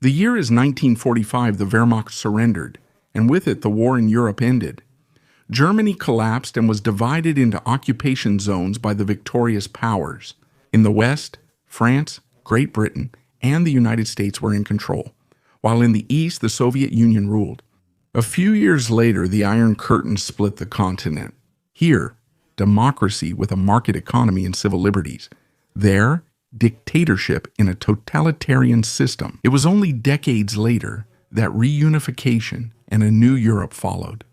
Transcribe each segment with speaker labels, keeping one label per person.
Speaker 1: The year is 1945. The Wehrmacht surrendered, and with it the war in Europe ended. Germany collapsed and was divided into occupation zones by the victorious powers. In the West, France, Great Britain, and the United States were in control, while in the East the Soviet Union ruled. A few years later, the Iron Curtain split the continent. Here, democracy with a market economy and civil liberties. There, dictatorship in a totalitarian system. It was only decades later that reunification and a new Europe followed.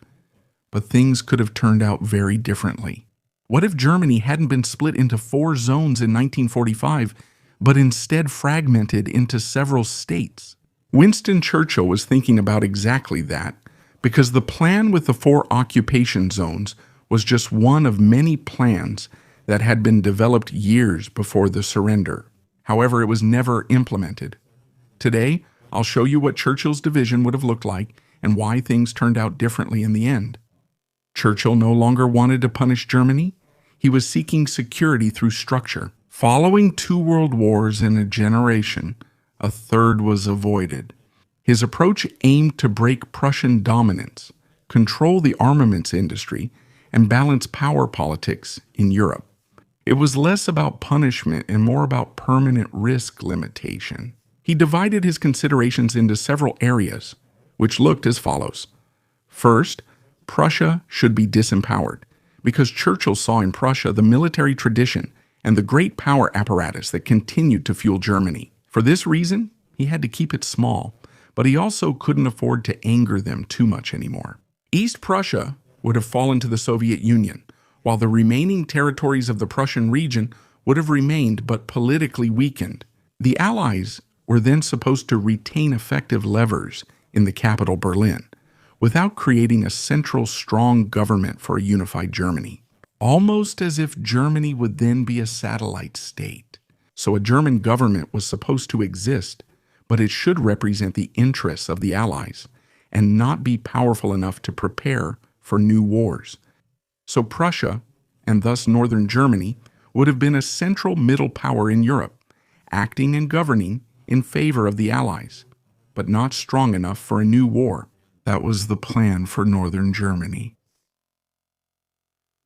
Speaker 1: But things could have turned out very differently. What if Germany hadn't been split into 4 zones in 1945, but instead fragmented into several states? Winston Churchill was thinking about exactly that, because the plan with the 4 occupation zones was just one of many plans that had been developed years before the surrender. However, it was never implemented. Today, I'll show you what Churchill's division would have looked like and why things turned out differently in the end. Churchill no longer wanted to punish Germany. He was seeking security through structure. Following 2 world wars in a generation, a third was avoided. His approach aimed to break Prussian dominance, control the armaments industry, and balance power politics in Europe. It was less about punishment and more about permanent risk limitation. He divided his considerations into several areas, which looked as follows. First, Prussia should be disempowered, because Churchill saw in Prussia the military tradition and the great power apparatus that continued to fuel Germany. For this reason, he had to keep it small, but he also couldn't afford to anger them too much anymore. East Prussia would have fallen to the Soviet Union, while the remaining territories of the Prussian region would have remained but politically weakened. The Allies were then supposed to retain effective levers in the capital Berlin, without creating a central strong government for a unified Germany. Almost as if Germany would then be a satellite state. So a German government was supposed to exist, but it should represent the interests of the Allies and not be powerful enough to prepare for new wars. So Prussia, and thus Northern Germany, would have been a central middle power in Europe, acting and governing in favor of the Allies, but not strong enough for a new war. That was the plan for Northern Germany.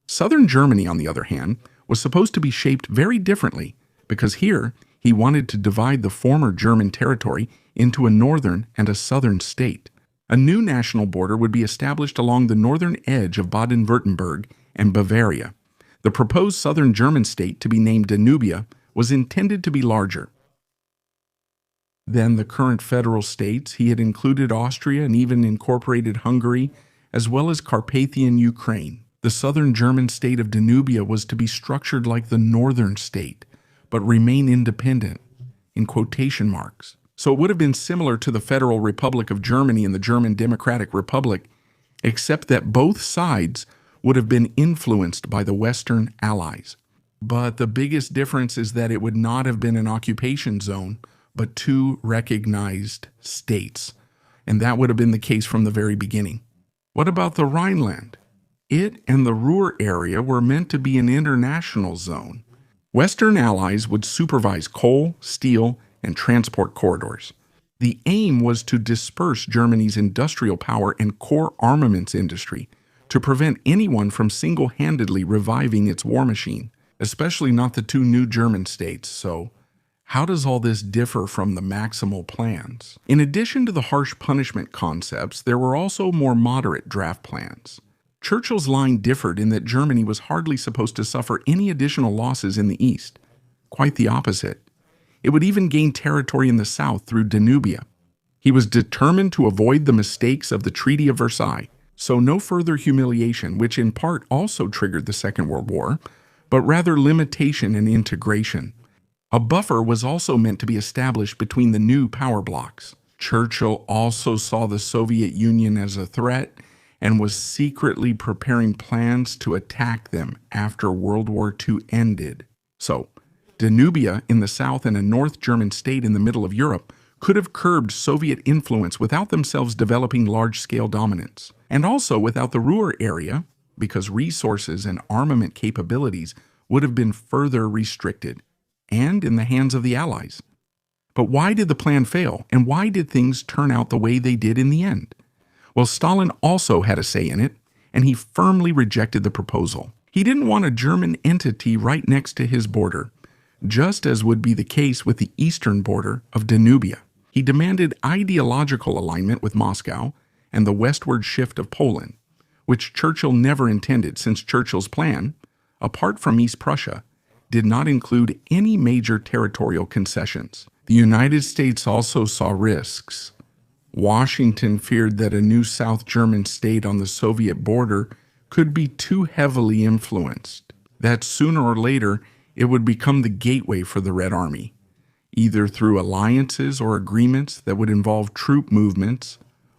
Speaker 1: Southern Germany, on the other hand, was supposed to be shaped very differently, because here he wanted to divide the former German territory into a northern and a southern state. A new national border would be established along the northern edge of Baden-Württemberg and Bavaria. The proposed southern German state, to be named Danubia, was intended to be larger than the current federal states. He had included Austria and even incorporated Hungary, as well as Carpathian Ukraine. The southern German state of Danubia was to be structured like the northern state, but remain independent, in quotation marks. So it would have been similar to the Federal Republic of Germany and the German Democratic Republic, except that both sides would have been influenced by the Western Allies. But the biggest difference is that it would not have been an occupation zone, but 2 recognized states, and that would have been the case from the very beginning. What about the Rhineland? It and the Ruhr area were meant to be an international zone. Western allies would supervise coal, steel, and transport corridors. The aim was to disperse Germany's industrial power and core armaments industry to prevent anyone from single-handedly reviving its war machine, especially not the 2 new German states. So, how does all this differ from the maximal plans? In addition to the harsh punishment concepts, there were also more moderate draft plans. Churchill's line differed in that Germany was hardly supposed to suffer any additional losses in the east. Quite the opposite. It would even gain territory in the south through Danubia. He was determined to avoid the mistakes of the Treaty of Versailles, so no further humiliation, which in part also triggered the Second World War, but rather limitation and integration. A buffer was also meant to be established between the new power blocks. Churchill also saw the Soviet Union as a threat and was secretly preparing plans to attack them after World War II ended. So, Danubia in the south and a North German state in the middle of Europe could have curbed Soviet influence without themselves developing large-scale dominance. And also without the Ruhr area, because resources and armament capabilities would have been further restricted, and in the hands of the Allies. But why did the plan fail, and why did things turn out the way they did in the end? Well, Stalin also had a say in it, and he firmly rejected the proposal. He didn't want a German entity right next to his border, just as would be the case with the eastern border of Danubia. He demanded ideological alignment with Moscow and the westward shift of Poland, which Churchill never intended, since Churchill's plan, apart from East Prussia, did not include any major territorial concessions. The United States also saw risks. Washington feared that a new South German state on the Soviet border could be too heavily influenced, that sooner or later it would become the gateway for the Red Army, either through alliances or agreements that would involve troop movements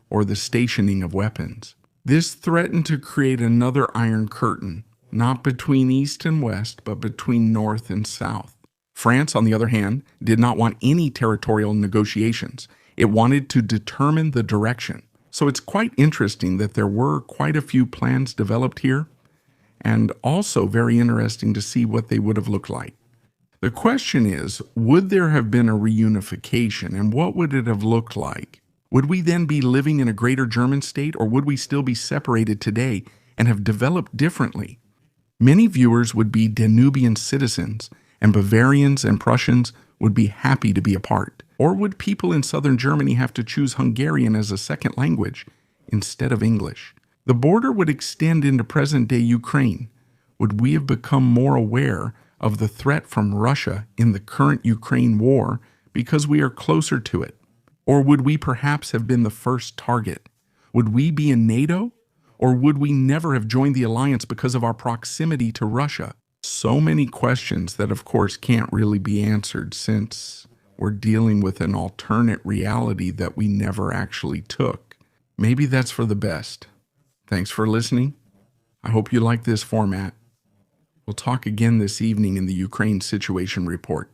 Speaker 1: or the stationing of weapons. This threatened to create another Iron Curtain, not between East and West, but between North and South. France, on the other hand, did not want any territorial negotiations. It wanted to determine the direction. So it's quite interesting that there were quite a few plans developed here, and also very interesting to see what they would have looked like. The question is, would there have been a reunification, and what would it have looked like? Would we then be living in a greater German state, or would we still be separated today and have developed differently? Many viewers would be Danubian citizens, and Bavarians and Prussians would be happy to be apart. Or would people in southern Germany have to choose Hungarian as a second language instead of English? The border would extend into present-day Ukraine. Would we have become more aware of the threat from Russia in the current Ukraine war because we are closer to it? Or would we perhaps have been the first target? Would we be in NATO? Or would we never have joined the alliance because of our proximity to Russia? So many questions that, of course, can't really be answered, since we're dealing with an alternate reality that we never actually took. Maybe that's for the best. Thanks for listening. I hope you like this format. We'll talk again this evening in the Ukraine Situation Report.